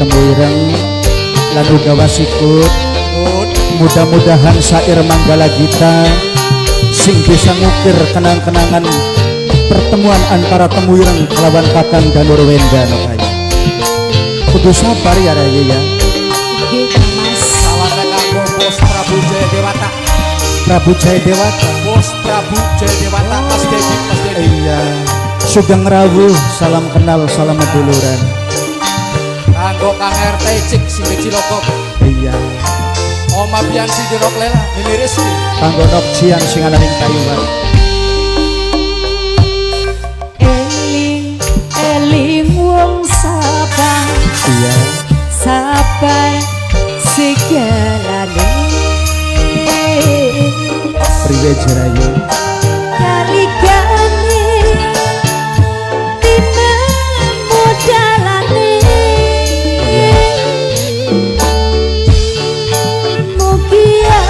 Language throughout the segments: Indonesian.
Temuireng lan uga wasikut. Mudah-mudahan sair manggala kita sing bisa ngukir kenang-kenangan pertemuan antara Temuireng kelawan Kakang Danur Wenda no kaya. Kudu sabar ya Raya ya. Nggih Kang Mas. Sawane kanggo Bos Prabu Jaya Dewata. Prabu Jaya Dewata. Bos Prabu Jaya Dewata Mas Dedi, Mas Dedi. Iya. Sugeng rawuh, salam kenal, salam meduluran. Kanggo Kang RT Cik sing Cilokop. Iya. Oma Biansi di Rok Lela, Mimi Rizky. Kanggo Nokjian sing ana ning Taiwan. Eling eling wong sabar. Iya. Sabar segalane. Priwe Jerayu. Kaligane tinemu dalane. Mugia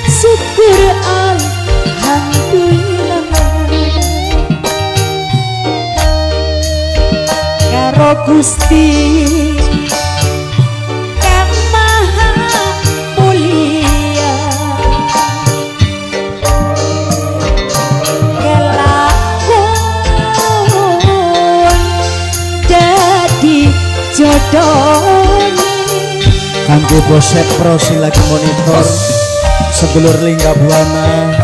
syukur alhamdulillah karo Gusti Kang Maha Mulia. Jodohnya Kanggo Bosek Pro sing lagi monitor sedulur Lingga Buana.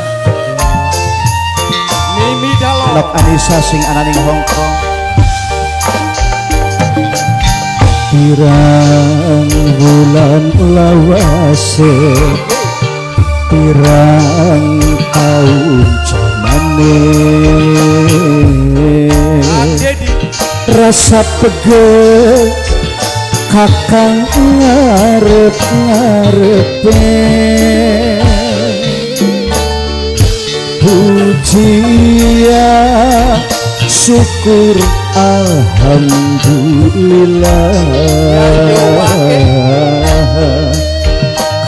Mimi Dalo. Nok Anissa sing ana ning Hongkong. Pirang bulan lawase, pirang taun jamane, Mas Dedi. rasa pegel Kakang ngarep-ngarepe, pujian syukur alhamdulillah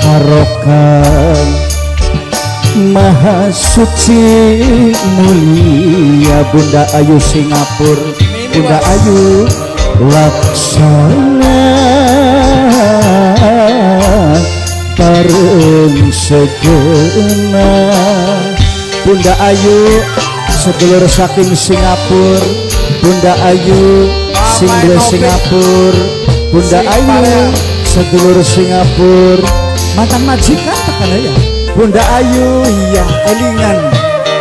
karokan Maha Suci mulia Bunda Ayu Singapura, Bunda Ayu laksana bareng segena. Bunda Ayu sedulur saking Singapura, Bunda Ayu single Singapura, Bunda Ayu sedulur Singapura, mantan majikan tekan ya Bunda Ayu. Iya elingan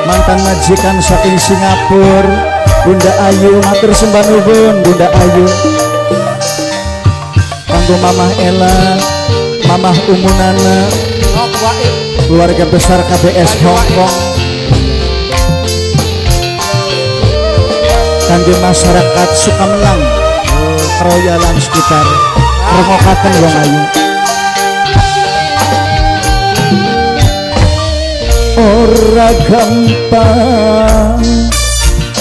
mantan majikan saking Singapura. Bunda Ayu matur sembah nuwun Bunda Ayu. Kanggo Mamah Ella, Mamah Umunana, Nok Waib. keluarga besar KBS Hongkong. Kanggo masyarakat Sukamenang, keroyalan sekitar remokaken wong ayu. Ora gampang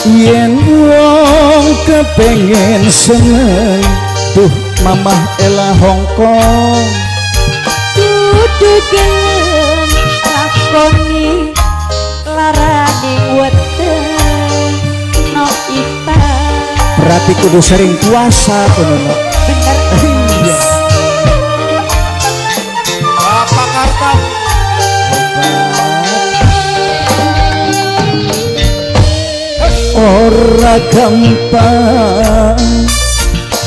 yen wong kepengen seneng. Duh Mamah Ella Hongkong, kudu gelem lakoni larane weteng no ipa. berarti kudu sering puasa kono. Bener Iya. Bapak Karta. Ora gampang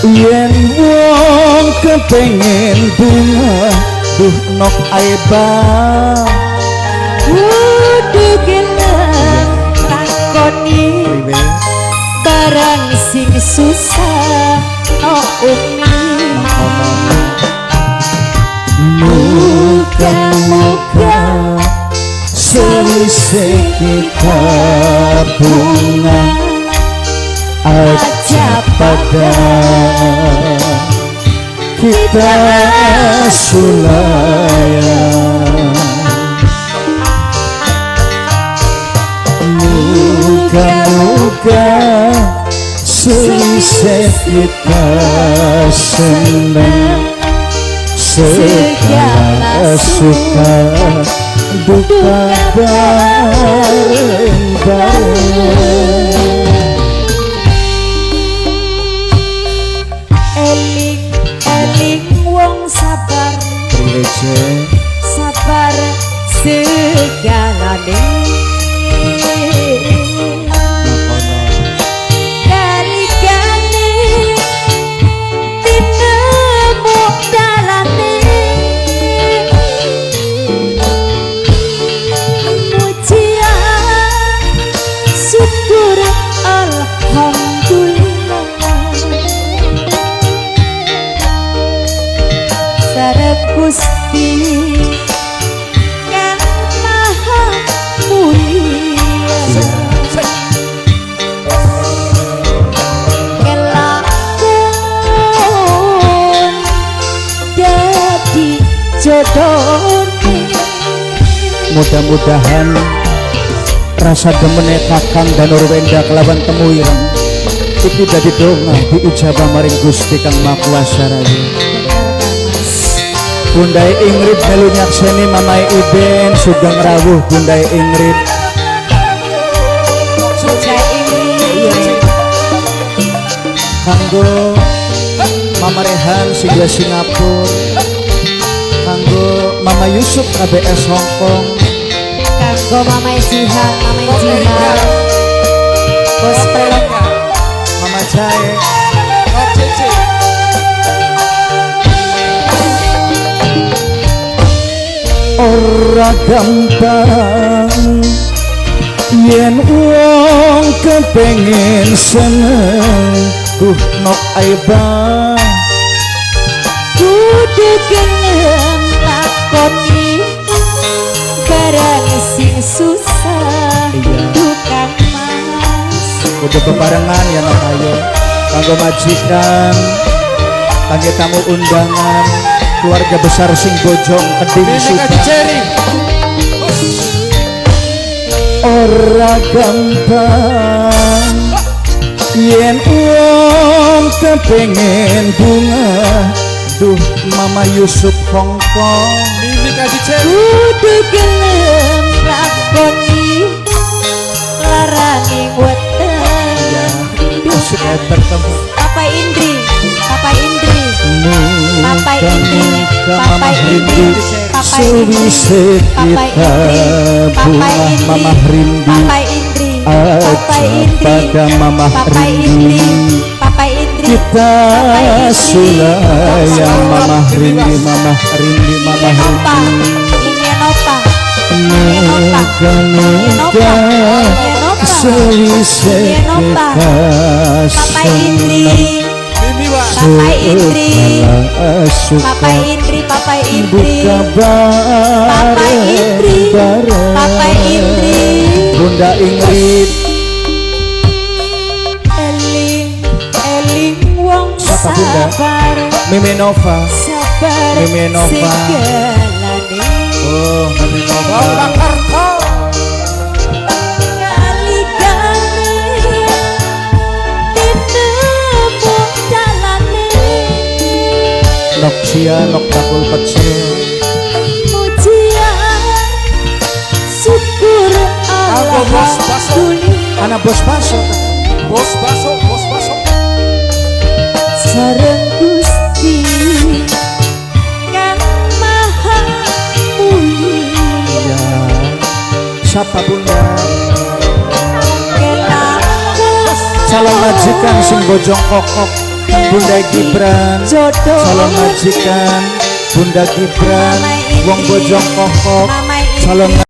yen wong kepengen bunga. Duh Nok Aiba, kudu gelem lakoni priwe barang sing susah no umi. muka-muka selisih kita bunga aja pada kita sulayan. Muka-muka selisih kita senang, segala suka duka bareng-bareng. jodohnya. Mudah-mudahan rasa demene Kakang Danur Wenda kelawan temuireng iki dadi donga diijabah maring Gusti Kang Maha Kuwasa Raja. Bundai Ingrid melu nyakseni Mamai Iben sugeng rawuh Bundai Ingrid. Sudah ini Kanggo Mama Rehan Singgah Singapura, kanggo Mama Yusuf KBS Hongkong, kanggo Mama Jihan, Mama Jihan, Bos Pelok, Mama Jae, Oh Cici. ora gampang yen wong kepengin seneng nok aibah kudu gelem lakoni barang sing susah. Iya. Tukang mas udah bebarengan ya nok ayo kanggo majikan, kangge tamu undangan, keluarga besar sing bojong keding Ini suka. kasih Cherry. Ora gampang yen wong kepengin bunga, duh Mama Yusuf Hongkong. Ini kasih Cherry. kudu gelem lakoni larani weteng. Musik bertemu Papa Indri, Papa Indri, Papa Indri, Papa Indri, Papa Indri, sewise Papa kita Indri, Papa bunga Indri, Mama Rindi Papa Indri, Papa aja Indri, pada Mama Papa Indri, Rindi. Papa Indri, Kita sulayang Mama Rindi, Mama Rindi, Mama Opa, Rindi. ingin opa, Nega sewise kita Papa Indri, Mimi Wak. Papa Indri, Papa suka Indri, Papa Indri, buka Papa Indri, bareng Papa Indri, Bunda Ingrid. Eling, eling wong Siapa, Bunda? sabar, Mimi Nova. sabar, Mimi Nova. segalane. Oh, Mimi Nova. Bang Karto. Kali-kali tinemu dalane, Nok sia nok bakul pecel. pujian syukur Aku bos baso. alhamdulillah. Anak bos baso. Bos baso, bos baso. Sareng Gusti Kang Maha Mulia, Ya. Siapa Bunda? kenapa Calon majikan sing bojong kokok Bunda Gibran. jodoh Calon majikan Bunda Gibran wong bojong kokok. Calon